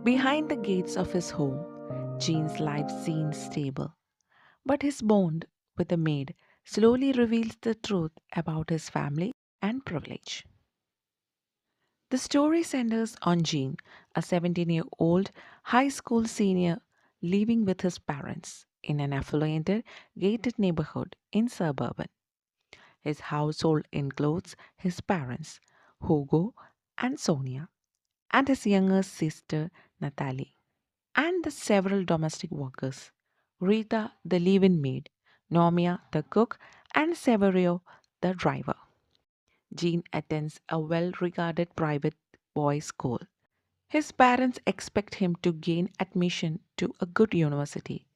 Behind the gates of his home, Jean's life seems stable, but his bond with the maid slowly reveals the truth about his family and privilege. The story centers on Jean, a 17-year-old high school senior living with his parents in an affluent, gated neighborhood in suburban. His household includes his parents, Hugo and Sonia, and his younger sister, Natalie, and the several domestic workers, Rita, the live-in maid, Nomia, the cook, and Severio, the driver. Jean attends a well-regarded private boys' school. His parents expect him to gain admission to a good university,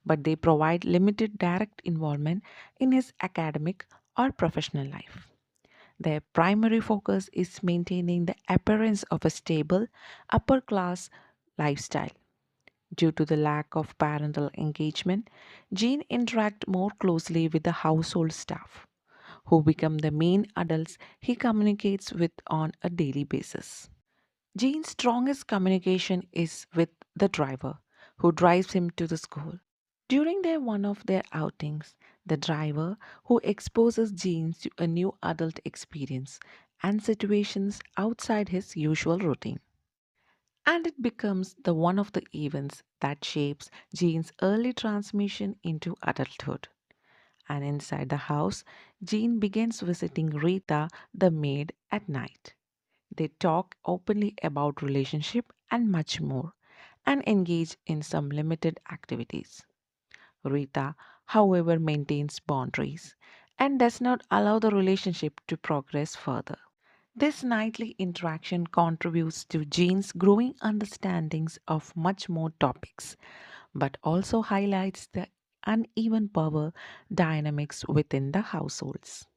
but they provide limited direct involvement in his academic or professional life. Their primary focus is maintaining the appearance of a stable, upper class lifestyle. Due to the lack of parental engagement, Jean interacts more closely with the household staff, who become the main adults he communicates with on a daily basis. Jean's strongest communication is with the driver, who drives him to the school. During one of their outings, the driver who exposes Jean to a new adult experience and situations outside his usual routine. And it becomes the one of the events that shapes Jean's early transmission into adulthood. And inside the house, Jean begins visiting Rita, the maid, at night. They talk openly about relationship and much more, and engage in some limited activities. Rita, however, maintains boundaries and does not allow the relationship to progress further. This nightly interaction contributes to Jean's growing understandings of much more topics, but also highlights the uneven power dynamics within the households.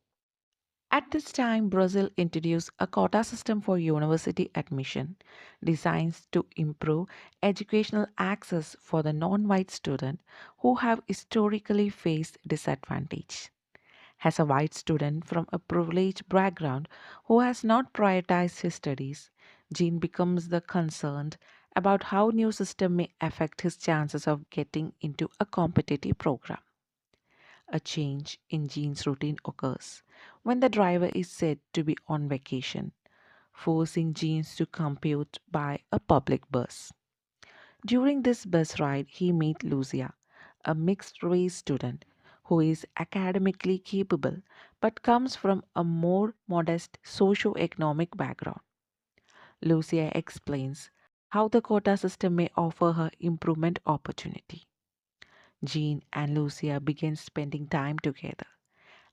At this time, Brazil introduced a quota system for university admission designed to improve educational access for the non-white student who have historically faced disadvantage. As a white student from a privileged background who has not prioritized his studies, Jean becomes the concerned about how new system may affect his chances of getting into a competitive program. A change in Jean's routine occurs when the driver is said to be on vacation, forcing Jean to compute by a public bus. During this bus ride, he meets Lucia, a mixed race student who is academically capable but comes from a more modest socio-economic background. Lucia explains how the quota system may offer her improvement opportunity. Jean and Lucia begin spending time together,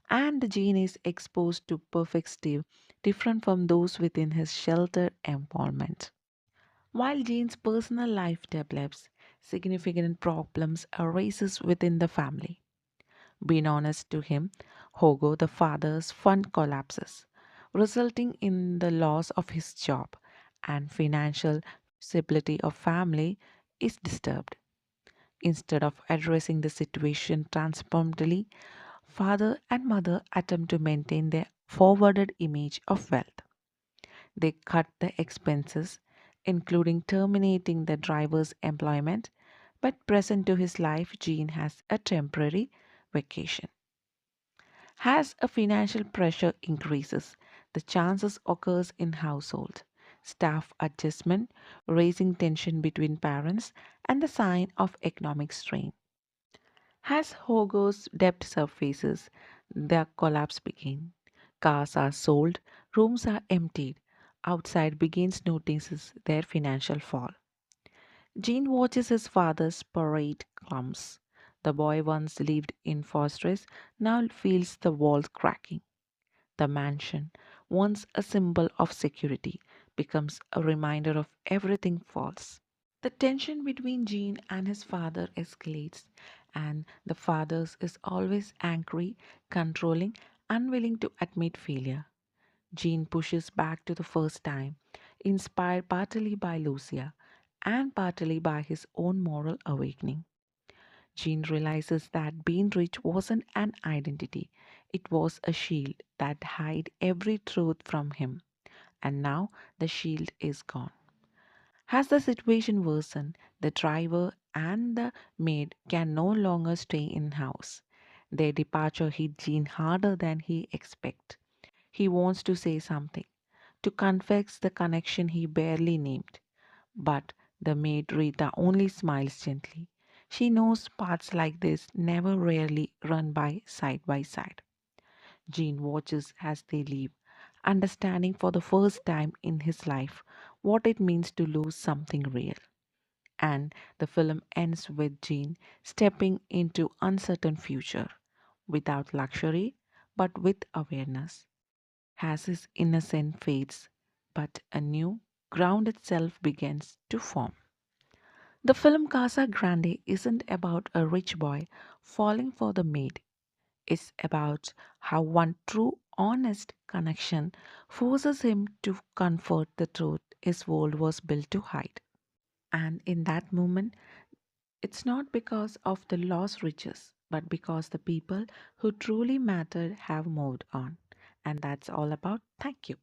and Jean is exposed to perspectives different from those within his sheltered environment. While Jean's personal life develops, significant problems arises within the family. Being honest to him, Hugo the father's fund collapses, resulting in the loss of his job, and financial stability of family is disturbed. Instead of addressing the situation transparently, father and mother attempt to maintain their forwarded image of wealth. They cut the expenses, including terminating the driver's employment, but present to his life, Jean has a temporary vacation. As a financial pressure increases, the chances occurs in household staff adjustment, raising tension between parents, and the sign of economic strain. As Hugo's debt surfaces, the collapse begins. Cars are sold, rooms are emptied. Outside begins notices their financial fall. Jean watches his father's parade comes. The boy once lived in fortress now feels the walls cracking. The mansion, once a symbol of security, becomes a reminder of everything false. The tension between Jean and his father escalates, and the father is always angry, controlling, unwilling to admit failure. Jean pushes back to the first time, inspired partly by Lucia and partly by his own moral awakening. Jean realizes that being rich wasn't an identity, it was a shield that hid every truth from him, and now the shield is gone. As the situation worsened, the driver and the maid can no longer stay in house. Their departure hit Jean harder than he expected. He wants to say something, to confess the connection he barely named. But the maid Rita only smiles gently. She knows paths like this never rarely run by side. Jean watches as they leave, understanding for the first time in his life what it means to lose something real. And the film ends with Jean stepping into uncertain future without luxury but with awareness. As his innocence fades, but a new, grounded self begins to form. The film Casa Grande isn't about a rich boy falling for the maid. It's about how one true, honest connection forces him to comfort the truth his world was built to hide. And in that moment, it's not because of the lost riches, but because the people who truly mattered have moved on. And that's all about. Thank you.